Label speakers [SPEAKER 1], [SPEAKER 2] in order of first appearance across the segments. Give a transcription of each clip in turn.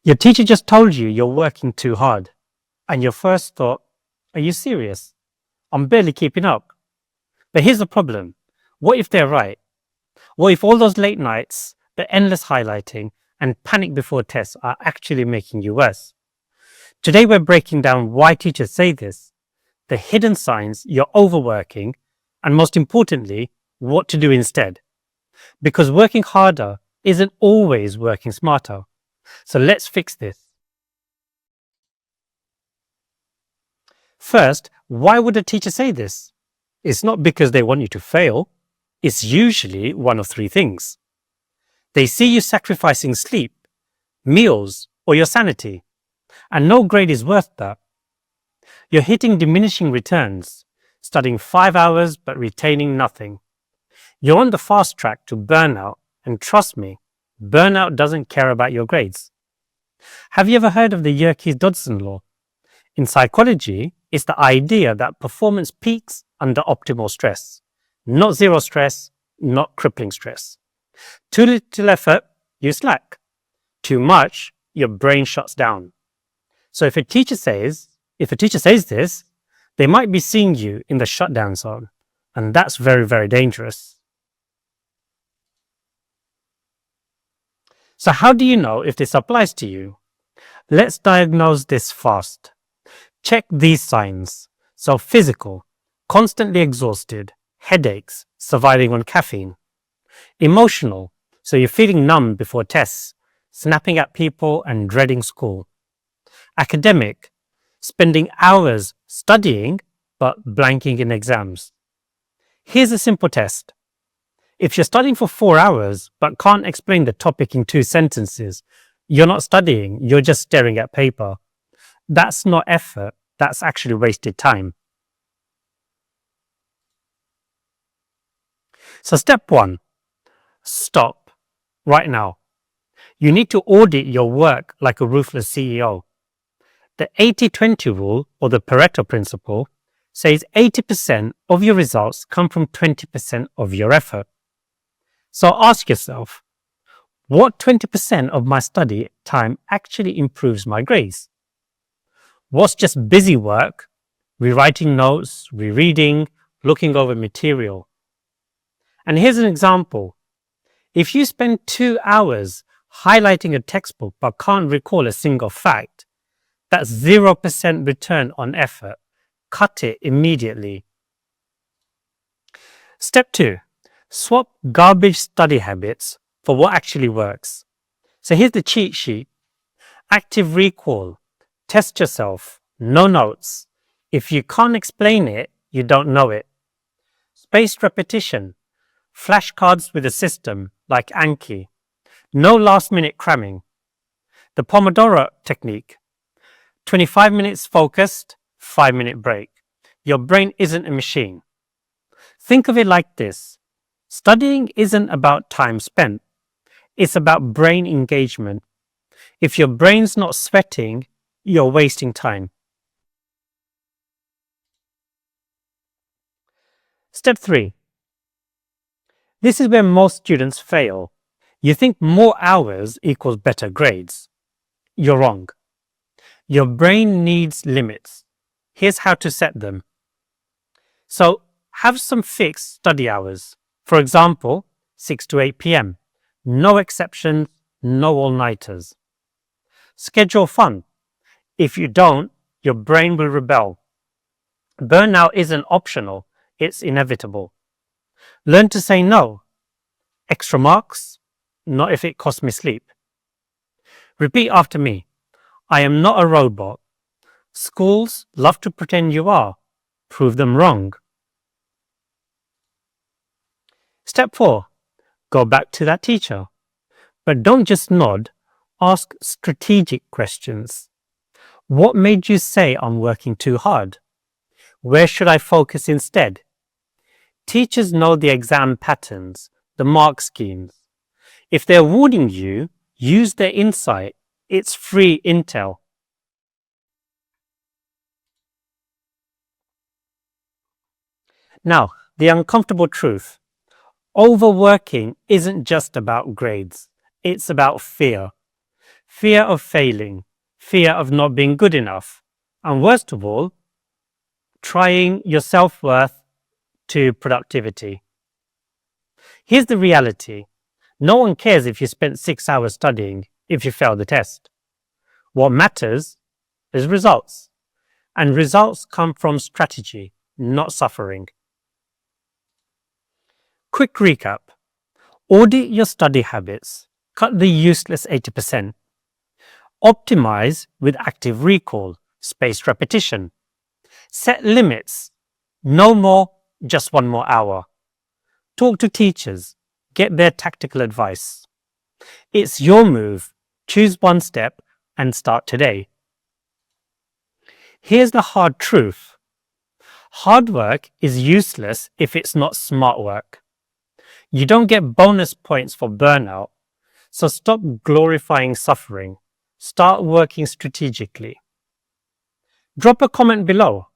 [SPEAKER 1] Your teacher just told you you're working too hard, and your first thought, are you serious? I'm barely keeping up. But here's the problem. What if they're right? What if all those late nights, the endless highlighting, and panic before tests are actually making you worse? Today we're breaking down why teachers say this, the hidden signs you're overworking, and most importantly, what to do instead. Because working harder isn't always working smarter. So let's fix this. First, why would a teacher say this? It's not because they want you to fail. It's usually one of three things. They see you sacrificing sleep, meals, or your sanity, and no grade is worth that. You're hitting diminishing returns, studying 5 hours but retaining nothing. You're on the fast track to burnout, and trust me, burnout doesn't care about your grades. Have you ever heard of the Yerkes-Dodson law? In psychology, it's the idea that performance peaks under optimal stress. Not zero stress, not crippling stress. Too little effort, you slack. Too much, your brain shuts down. So if a teacher says this, they might be seeing you in the shutdown zone, and that's very, very dangerous. So how do you know if this applies to you? Let's diagnose this fast. Check these signs. So physical, constantly exhausted, headaches, surviving on caffeine. Emotional, so you're feeling numb before tests, snapping at people and dreading school. Academic, spending hours studying but blanking in exams. Here's a simple test. If you're studying for 4 hours but can't explain the topic in 2 sentences, you're not studying, you're just staring at paper. That's not effort, that's actually wasted time. So step 1, stop right now. You need to audit your work like a ruthless CEO. The 80-20 rule, or the Pareto principle, says 80% of your results come from 20% of your effort. So ask yourself, what 20% of my study time actually improves my grades? What's just busy work, rewriting notes, rereading, looking over material? And here's an example. If you spend 2 hours highlighting a textbook but can't recall a single fact, that's 0% return on effort. Cut it immediately. Step 2, swap garbage study habits for what actually works. So here's the cheat sheet. Active recall. Test yourself. No notes. If you can't explain it, you don't know it. Spaced repetition. Flashcards with a system like Anki. No last minute cramming. The Pomodoro technique. 25 minutes focused, 5-minute break. Your brain isn't a machine. Think of it like this. Studying isn't about time spent. It's about brain engagement. If your brain's not sweating, you're wasting time. Step 3. This is where most students fail. You think more hours equals better grades. You're wrong. Your brain needs limits. Here's how to set them. So have some fixed study hours. For example, 6 to 8 p.m. No exceptions, no all-nighters. Schedule fun. If you don't, your brain will rebel. Burnout isn't optional, it's inevitable. Learn to say no. Extra marks? Not if it costs me sleep. Repeat after me. I am not a robot. Schools love to pretend you are. Prove them wrong. Step 4. Go back to that teacher. But don't just nod. Ask strategic questions. What made you say I'm working too hard? Where should I focus instead? Teachers know the exam patterns, the mark schemes. If they're warning you, use their insight. It's free intel. Now, the uncomfortable truth. Overworking isn't just about grades. It's about fear. fear of failing, fear of not being good enough, and worst of all, trying your self-worth to productivity. Here's the reality. No one cares if you spent 6 hours studying if you fail the test. What matters is results. And results come from strategy, not suffering. Quick recap. Audit your study habits. Cut the useless 80%. Optimize with active recall, spaced repetition. Set limits. No more, just 1 more hour. Talk to teachers. Get their tactical advice. It's your move. Choose one step and start today. Here's the hard truth. Hard work is useless if it's not smart work. You don't get bonus points for burnout, so stop glorifying suffering. Start working strategically. Drop a comment below.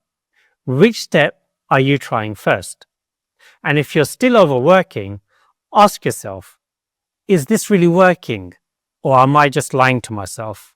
[SPEAKER 1] Which step are you trying first? And if you're still overworking, ask yourself, is this really working? Or am I just lying to myself?